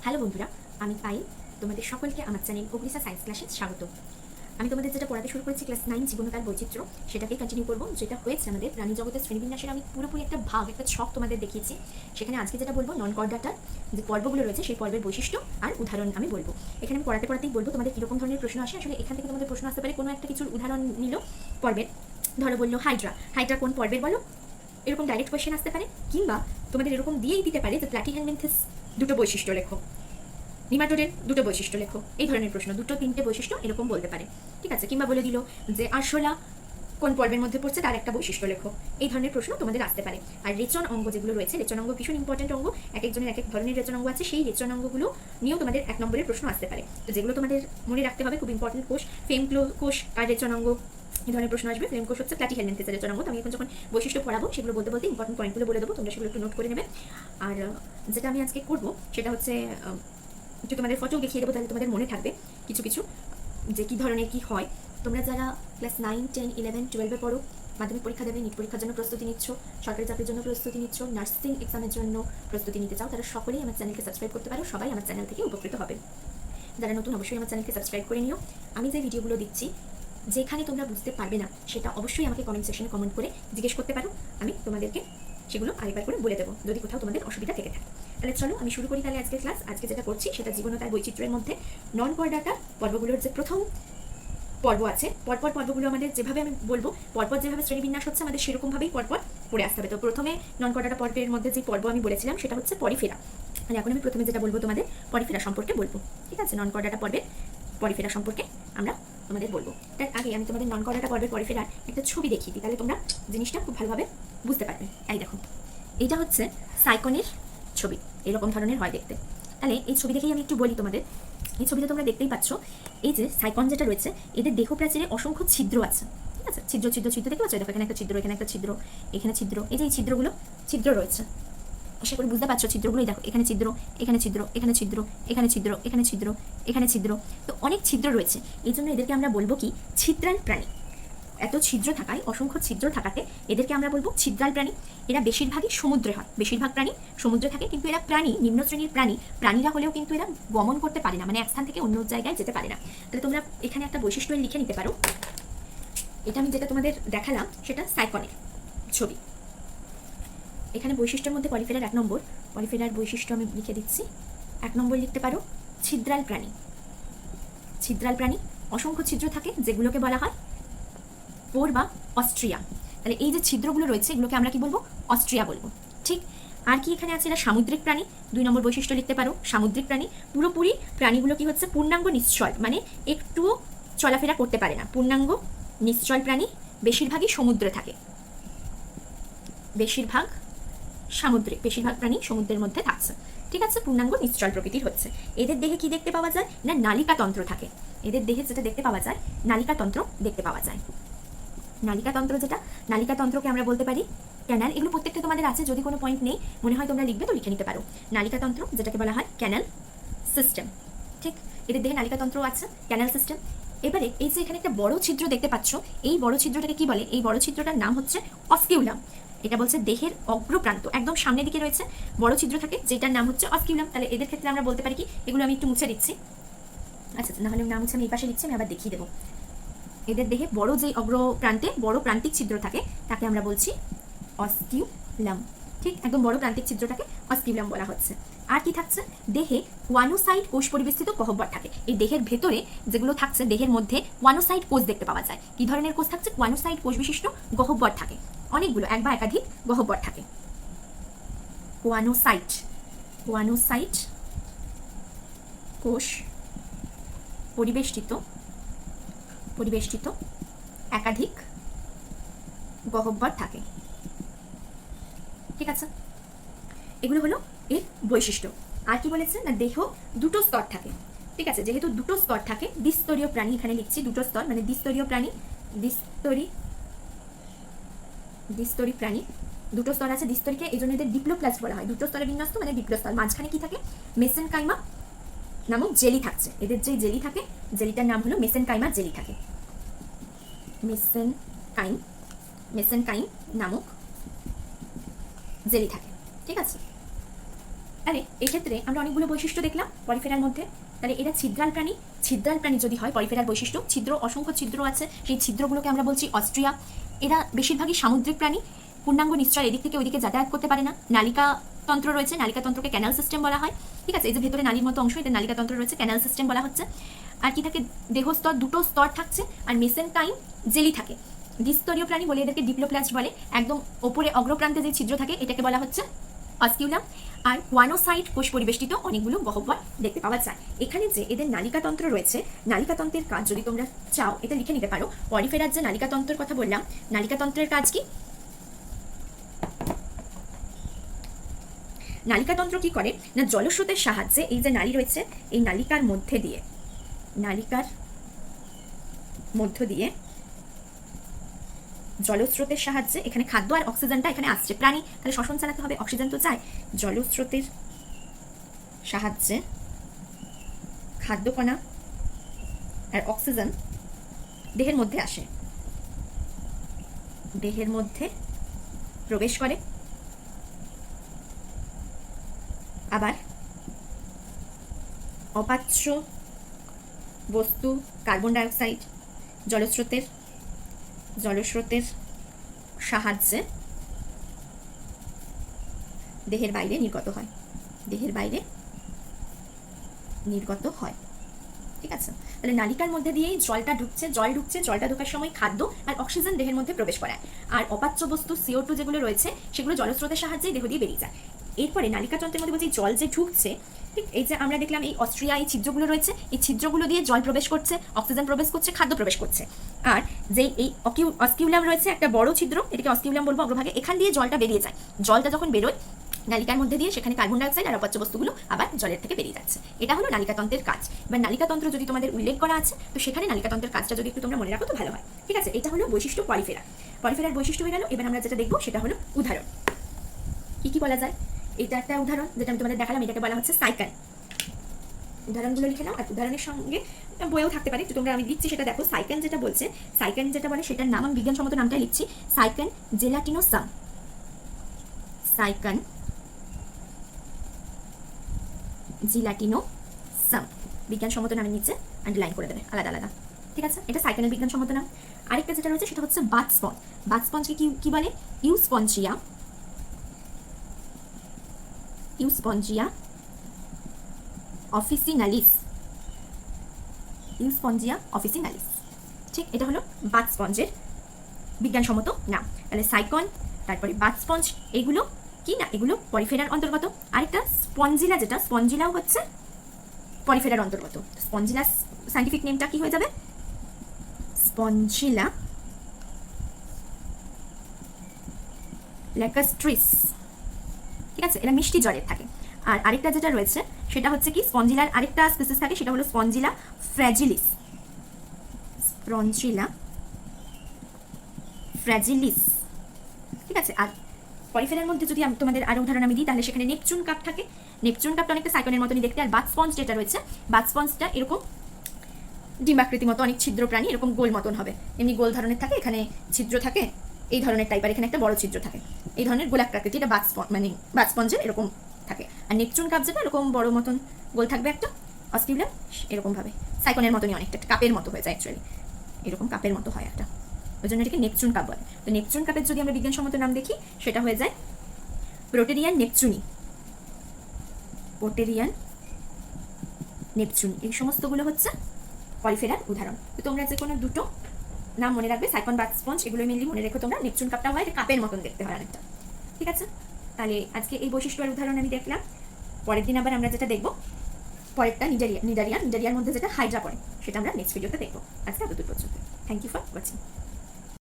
Hello বন্ধুরা, আমি পায়েল। তোমাদের সকলকে আমার চ্যানেল অগ্রিসা সায়েন্স ক্লাসে স্বাগত। আমি তোমাদের যেটা পড়াতে শুরু করেছি ক্লাস 9 জীবনকাল বৈচিত্র্য, সেটাকেই কন্টিনিউ করবো। যেটা হয়েছে আমাদের প্রাণী জগতের শ্রেণীবিন্যাসের আমি পুরোপুরি একটা ভাগ, একটা ছক তোমাদের দেখিয়েছি। সেখানে আজকে যেটা বলবো, নন কর্ডাটার যে পর্বগুলো রয়েছে সেই পর্বের বৈশিষ্ট্য আর উদাহরণ আমি বলবো। এখানে আমি পড়াতেই বলবো তোমাদের কীরকম ধরনের প্রশ্ন আসে। আসলে এখান থেকে তোমাদের প্রশ্ন আসতে পারে কোনো একটা কিছুর উদাহরণ নিল পর্বের। ধরো বললো হাইড্রা কোন পর্বের বলো, এরকম ডাইরেক্ট কোয়েশ্চেন আসতে পারে। কিংবা তোমাদের এরকম দিয়েই দিতে পারে যে প্ল্যাটিহেলমিনথেস দুটো বৈশিষ্ট্য লেখো, নিমাটোডের দুটো বৈশিষ্ট্য লেখো। এই ধরনের প্রশ্ন, দুটো তিনটে বৈশিষ্ট্য এরকম বলতে পারে, ঠিক আছে। কিংবা বলে দিল যে আরশোলা কোন পর্বের মধ্যে পড়ছে, তার একটা বৈশিষ্ট্য লেখো। এই ধরনের প্রশ্ন তোমাদের আসতে পারে। আর রেচন অঙ্গ যেগুলো রয়েছে, রেচন অঙ্গ ভীষণ ইম্পর্টেন্ট অঙ্গ। এক একজনের এক এক ধরনের রেচন অঙ্গ আছে, সেই রেচন অঙ্গগুলো নিয়েও তোমাদের 1 নম্বরের প্রশ্ন আসতে পারে। তো যেগুলো তোমাদের মনে রাখতে হবে, খুব ইম্পর্টেন্ট কোষ, ফেম কোষ আর রেচন অঙ্গ, এই ধরনের প্রশ্ন আসবে। ফেম কোষ হচ্ছে প্ল্যাটিহেলমিনথেসের রেচন অঙ্গ। তো আমি এখন যখন বৈশিষ্ট্য পড়াবো সেগুলো বলতে বলতে ইম্পর্টেন্ট পয়েন্টগুলো বলে দেবো, তোমরা সেগুলো একটু নোট করে নেবে। আর যেটা আমি আজকে করবো সেটা হচ্ছে একটু তোমাদের ফটো দেখিয়ে দেবো, তাহলে তোমাদের মনে থাকবে কিছু কিছু যে কী ধরনের কী হয়। তোমরা যারা ক্লাস 9, 10, 11, 12-এ পড়ো, মাধ্যমিক পরীক্ষা দেবে, নিট পরীক্ষার জন্য প্রস্তুতি নিচ্ছ, সরকারি চাকরির জন্য প্রস্তুতি নিচ্ছ, নার্সিং এক্সামের জন্য প্রস্তুতি নিতে চাও, তারা সকলেই আমার চ্যানেলকে সাবস্ক্রাইব করতে পারো। সবাই আমার চ্যানেল থেকে উপকৃত হবে। যারা নতুন, অবশ্যই আমার চ্যানেলকে সাবস্ক্রাইব করে নিও। আমি যে ভিডিওগুলো দিচ্ছি, যেখানে তোমরা বুঝতে পারবে না, সেটা অবশ্যই আমাকে কমেন্ট সেকশনে কমেন্ট করে জিজ্ঞেস করতে পারো। আমি তোমাদেরকে সেগুলো আরেকবার করে বলে দেবো, যদি কোথাও তোমাদের অসুবিধা থেকে থাকে। তাহলে চলো আমি শুরু করি তাহলে আজকের ক্লাস। আজকে যেটা করছি সেটা জীবনতার বৈচিত্র্যের মধ্যে নন কর্ডাটার পর্বগুলোর যে প্রথম পর্ব আছে, পরপর পর্বগুলো আমাদের যেভাবে আমি বলবো, পরপর যেভাবে শ্রেণীবিন্যাস হচ্ছে আমাদের সেরকমভাবেই পরপর পড়ে আসতে হবে। তো প্রথমে নন কর্ডাটা পর্বের মধ্যে যে পর্ব আমি বলেছিলাম সেটা হচ্ছে পরিফেরা। মানে এখন আমি প্রথমে যেটা বলবো তোমাদের পরিফেরা সম্পর্কে বলবো, ঠিক আছে। নন কর্ডাটা পর্বের পরিফেরা সম্পর্কে আমরা তোমাদের বলবো। তার আগে আমি তোমাদের নন কর্ডাটা পর্বের পরিফেরার একটা ছবি দেখিয়ে দিই, তাহলে তোমরা জিনিসটা খুব ভালোভাবে বুঝতে পারবে। এই দেখো, এইটা হচ্ছে সাইকনের ছবি, এরকম ধরনের হয় দেখতে। তাহলে এই ছবি দেখেই আমি একটু বলি তোমাদের। এই ছবিতে তোমরা দেখতেই পাচ্ছ, এই যে সাইকন যেটা রয়েছে, এদের দেহ প্রাচীরে অসংখ্য ছিদ্র আছে, ঠিক আছে। ছিদ্র দেখতে পাচ্ছ, দেখো এখানে একটা ছিদ্র, এখানে একটা ছিদ্র, এখানে ছিদ্র। এই যে এই ছিদ্র রয়েছে, আশা করি বুঝতে পারছো ছিদ্রগুলোই দেখো, এখানে ছিদ্র, এখানে ছিদ্র, এখানে ছিদ্র, এখানে ছিদ্র, এখানে ছিদ্র, এখানে ছিদ্র। তো অনেক ছিদ্র রয়েছে, এই জন্য এদেরকে আমরা বলবো কি, ছিদ্রাল প্রাণী। এত ছিদ্র থাকায়, অসংখ্য ছিদ্র থাকাতে এদেরকে আমরা বলবো ছিদ্রাল প্রাণী। এরা বেশিরভাগই সমুদ্রে হয়, বেশিরভাগ প্রাণী সমুদ্রে থাকে। কিন্তু এরা প্রাণী, নিম্ন শ্রেণীর প্রাণীরা হলেও কিন্তু এরা গমন করতে পারে না, মানে এক স্থান থেকে অন্য জায়গায় যেতে পারে না। তাহলে তোমরা এখানে একটা বৈশিষ্ট্য লিখে নিতে পারো। এটা আমি যেটা তোমাদের দেখালাম সেটা সাইকনের ছবি। এখানে বৈশিষ্ট্যের মধ্যে পরিফেরার 1 নম্বর, পরিফেরার বৈশিষ্ট্য আমি লিখে দিচ্ছি। 1 নম্বর লিখতে পারো ছিদ্রাল প্রাণী। ছিদ্রাল প্রাণী, অসংখ্য ছিদ্র থাকে, যেগুলোকে বলা হয় পোর বা অস্ট্রিয়া। তাহলে এই যে ছিদ্রগুলো রয়েছে এগুলোকে আমরা কি বলবো, অস্ট্রিয়া বলবো, ঠিক। আর কি এখানে আছে, এরা সামুদ্রিক প্রাণী। 2 নম্বর বৈশিষ্ট্য লিখতে পারো সামুদ্রিক প্রাণী। পুরোপুরি প্রাণীগুলো কি হচ্ছে, পূর্ণাঙ্গ নিশ্চল, মানে একটুও চলাফেরা করতে পারে না, পূর্ণাঙ্গ নিশ্চল প্রাণী। বেশিরভাগই সমুদ্রে থাকে, বেশিরভাগ সামুদ্রিক, বেশিরভাগ প্রাণী সমুদ্রের মধ্যে থাকছে, ঠিক আছে। পূর্ণাঙ্গ নিশ্চল প্রকৃতির হচ্ছে। এদের দেহে কি দেখতে পাওয়া যায় না, নালিকাতন্ত্র থাকে। এদের দেহে যেটা দেখতে পাওয়া যায়, নালিকাতন্ত্র দেখতে পাওয়া যায়। নালিকাতন্ত্র যেটা, নালিকাতন্ত্রকে আমরা বলতে পারি ক্যানাল। এগুলো প্রত্যেকটা তোমাদের আছে, যদি কোনো পয়েন্ট নেই মনে হয় তোমরা লিখবে তো লিখে নিতে পারো। নালিকাতন্ত্র যেটাকে বলা হয় ক্যানাল সিস্টেম, ঠিক। এদের দেহে নালিকাতন্ত্র আছে, ক্যানাল সিস্টেম। এবারে এই যে এখানে একটা বড় ছিদ্র দেখতে পাচ্ছ, এই বড় ছিদ্রটাকে কি বলে, এই বড় ছিদ্রটার নাম হচ্ছে অস্কিউলাম। এটা বলছে দেহের অগ্রপ্রান্ত, একদম সামনের দিকে রয়েছে বড় ছিদ্র থাকে, যেটার নাম হচ্ছে অস্কিউলাম। তাহলে এদের ক্ষেত্রে আমরা বলতে পারি কি, এগুলো আমি একটু মুছে দিচ্ছি, আচ্ছা না হলে নাম মুছে আমি এই পাশে লিখছি, আমি আবার দেখিয়ে দেবো। এদের দেহে বড় যে অগ্রপ্রান্তে বড় প্রান্তিক ছিদ্র থাকে তাকে আমরা বলছি অস্কিউলাম, ঠিক। একদম বড় প্রান্তিক ছিদ্রটাকে অস্কিউলাম বলা হচ্ছে। আর কি থাকছে, দেহে ওয়ানোসাইট কোষ পরিবেষ্টিত গহ্বর থাকে। এই দেহের ভেতরে যেগুলো থাকছে, দেহের মধ্যে ওয়ানোসাইট কোষ দেখতে পাওয়া যায়। কি ধরনের কোষ থাকছে, ওয়ানোসাইট কোষ বিশিষ্ট গহ্বর থাকে, অনেকগুলো, এক বা একাধিক গহ্বর থাকে। ওয়ানোসাইট কোষ পরিবেষ্টিত একাধিক গহ্বর থাকে, ঠিক আছে। এগুলো হলো এর বৈশিষ্ট্য। আর কি বলেছে না, দেহ 2টো স্তর থাকে, ঠিক আছে। যেহেতু 2টো স্তর থাকে, দ্বিস্তরীয় প্রাণী, এখানে লিখছি 2টো স্তর, মানে দ্বিস্তরীয় প্রাণী, দ্বিস্তরী প্রাণী। 2টো স্তর আছে, দ্বিস্তরীকে এই জন্য এদের ডিপ্লোপ্লাস্ট বলা হয়। 2টো স্তরে বিন্যস্ত মানে ডিপ্লোস্তর। মাঝখানে কি থাকে, মেসেনকাইমা নামক জেলি থাকছে। এদের যে জেলি থাকে, জেলিটার নাম হলো মেসেনকাইমা জেলি থাকে, মেসেনকাইম নামক জেলি থাকে, ঠিক আছে। তাহলে এক্ষেত্রে আমরা অনেকগুলো বৈশিষ্ট্য দেখলাম পরিফেরার মধ্যে। তাহলে এরা ছিদ্রাল প্রাণী। ছিদ্রাল প্রাণী যদি হয়, পরিফেরার বৈশিষ্ট্য ছিদ্র, অসংখ্য ছিদ্র আছে, সেই ছিদ্রগুলোকে আমরা বলছি অস্ট্রিয়া। এরা বেশিরভাগই সামুদ্রিক প্রাণী, পূর্ণাঙ্গ নিশ্চয় এদিক থেকে ওইদিকে যাতায়াত করতে পারে না। নালিকা তন্ত্র রয়েছে, নালিকা তন্ত্রকে ক্যানাল সিস্টেম বলা হয়। ঠিক আছে, এই যে ভেতরে নালীর মতো অংশ, এটা নালিকা তন্ত্র রয়েছে, ক্যানাল সিস্টেম বলা হচ্ছে। আর কি থাকে, দেহস্তর দুটো স্তর থাকছে, আর মেসেনকাইম জেলি থাকে। দ্বিস্তরীয় প্রাণী বলে এদেরকে ডিপ্লোপ্লাস্ট বলে। একদম ওপরে অগ্রপ্রান্তে যে ছিদ্র থাকে এটাকে বলা হচ্ছে অস্কিউলাম। আর ওয়ানোসাইট কোষ পরিবেষ্টিত অনেকগুলো গহ্বর দেখতে পাওয়া যায়। এখানে যে এদের নালিকাতন্ত্র রয়েছে, নালিকাতন্ত্রের কাজ যদি তোমরা চাও এটা লিখে নিতে পারো। পরিফেরার যে নালিকাতন্ত্রের কথা বললাম, নালিকাতন্ত্রের কাজ কি? নালিকাতন্ত্র কি করে না, জলস্রোতের সাহায্যে এই যে নালী রয়েছে, এই নালিকার মধ্যে দিয়ে জলস্রোতের সাহায্যে এখানে খাদ্য আর অক্সিজেনটা এখানে আসছে। প্রাণী তাহলে শ্বসন চালাতে হবে, অক্সিজেন তো চাই। জলস্রোতের সাহায্যে খাদ্যকণা আর অক্সিজেন দেহের মধ্যে আসে, দেহের মধ্যে প্রবেশ করে। আবার অপাচ্য বস্তু কার্বন ডাইঅক্সাইড জলস্রোতের সাহায্যে দেহের বাইরে নির্গত হয়, ঠিক আছে। তাহলে নালিকার মধ্যে দিয়েই জলটা ঢুকছে, জলটা ঢোকার সময় খাদ্য আর অক্সিজেন দেহের মধ্যে প্রবেশ করায়। আর অপাচ্য বস্তু CO2 যেগুলো রয়েছে সেগুলো জলস্রোতের সাহায্যে দেহ দিয়ে বেরিয়ে যায়। এরপরে নালিকাতন্ত্রের মধ্যে বলছি জল যে ঢুকছে, ঠিক এই যে আমরা দেখলাম এই অস্ট্রিয়া, এই ছিদ্রগুলো রয়েছে, এই ছিদ্রগুলো দিয়ে জল প্রবেশ করছে, অক্সিজেন প্রবেশ করছে, খাদ্য প্রবেশ করছে। আর যেই এই অস্কিউলাম রয়েছে, একটা বড় ছিদ্র, এটাকে অস্কিউলাম বলবো অগ্রভাগে, এখান দিয়ে জলটা বেরিয়ে যায়। জলটা যখন বেরোয় নালিকার মধ্যে দিয়ে, সেখানে কার্বন ডাইঅক্সাইড আর অপাচ্য বস্তুগুলো আবার জলের থেকে বেরিয়ে যাচ্ছে। এটা হলো নালিকাতন্ত্রের কাজ। এবার নালিকাতন্ত্র যদি তোমাদের উল্লেখ করা আছে, তো সেখানে নালিকাতন্ত্রের কাজটা যদি একটু তোমরা মনে রাখো তো ভালো হয়। ঠিক আছে, এটা হলো বৈশিষ্ট্য পরিফেরার বৈশিষ্ট্য হয়ে গেল। এবার আমরা যেটা দেখবো সেটা হলো উদাহরণ। কি বলা যায়? এটা একটা উদাহরণ যেটা আমি তোমাদের দেখালাম, এটাকে বলা হচ্ছে সাইকেল। উদাহরণগুলো লিখে নাও, আর উদাহরণের সঙ্গে বইও থাকতে পারে, তোমরা আমি দিচ্ছি সেটা দেখো। সাইকেন যেটা বলছে, সাইকেন যেটা বলে সেটার নাম আমি বিজ্ঞানসম্মত নামটা লিখছি, সাইকেন জেলাটিনোসাম। সাইকেন জিলাটিনোসাম বিজ্ঞানসম্মত নামের নিচে আন্ডারলাইন করে দেবে আলাদা আলাদা। ঠিক আছে, এটা সাইকেনের বিজ্ঞানসম্মত নাম। আরেকটা যেটা রয়েছে সেটা হচ্ছে বাথ স্পঞ্জ। বাথ স্পঞ্জকে কি বলে? ইউস্পঞ্জিয়া অফিসিনালিস। ঠিক, এটা হলো বাথ স্পঞ্জের বিজ্ঞানসম্মত নাম। তাহলে সাইকন, তারপরে বাথ স্পঞ্জ, এগুলো কি না, এগুলো পরিফেরার অন্তর্গত। আরেকটা স্পঞ্জিলা, যেটা স্পঞ্জিলাও হচ্ছে পরিফেরার অন্তর্গত। স্পঞ্জিলা সাইন্টিফিক নেমটা কি হয়ে যাবে? স্পঞ্জিলা ল্যাকাস্ট্রিস। ঠিক আছে, এরা মিষ্টি জলের থাকে। আর আরেকটা যেটা রয়েছে সেটা হচ্ছে কি, স্পঞ্জিলার আরেকটা স্পিসিস থাকে, সেটা হলো স্পঞ্জিলা ফ্র্যাজিলিস। ঠিক আছে, আর পরিফেরার মধ্যে যদি তোমাদের আরো উদাহরণ আমি দিই, তাহলে সেখানে নেপচুন কাপ থাকে। নেপচুন কাপটা অনেকটা সাইকনের মতনই দেখতে। আর বাথ স্পঞ্জ যেটা রয়েছে, বাথ স্পঞ্জটা এরকম ডিম্বাকৃতি মতো, অনেক ছিদ্র প্রাণী, এরকম গোল মতন হবে, এমনি গোল ধরনের থাকে, এখানে ছিদ্র থাকে এই ধরনের টাইপ, আর এখানে একটা বড় ছিদ্র থাকে, এই ধরনের গোলাকৃতি। এটা বাথ স্পঞ্জের এরকম থাকে। আর নেপচুন কাপ যেটা এরকম বড় মতন গোল থাকবে একটা, অস্কিউলাম এরকম ভাবে সাইকনের মতনই, অনেকটা কাপের মতো হয়ে যায়, অ্যাকচুয়ালি এরকম কাপের মতো হয় একটা, ওই জন্য এটাকে নেপচুন কাপ বলে। তো নেপচুন কাপের যদি আমরা বিজ্ঞানসম্মত নাম দেখি, সেটা হয়ে যায় প্রোটেরিয়ান নেপচুনি। এই সমস্তগুলো হচ্ছে পরিফেরার উদাহরণ। তো তোমরা যে কোনো দুটো নাম মনে রাখবে, সাইকন, বাথ স্পঞ্জ, এগুলো মেনলি মনে রেখো তোমরা। নেপচুন কাপটা হয় কাপের মতন দেখতে হয় অনেকটা। ঠিক আছে, তাহলে আজকে এই বৈশিষ্ট্যের উদাহরণ আমি দেখলাম। পরের দিন আবার আমরা যেটা দেখবো, পরেরটা নিডারিয়ার মধ্যে যেটা হাইড্রা পড়ে, সেটা আমরা নেক্সট ভিডিওতে দেখবো। আজকে এতদূর পর্যন্ত। Thank you for watching.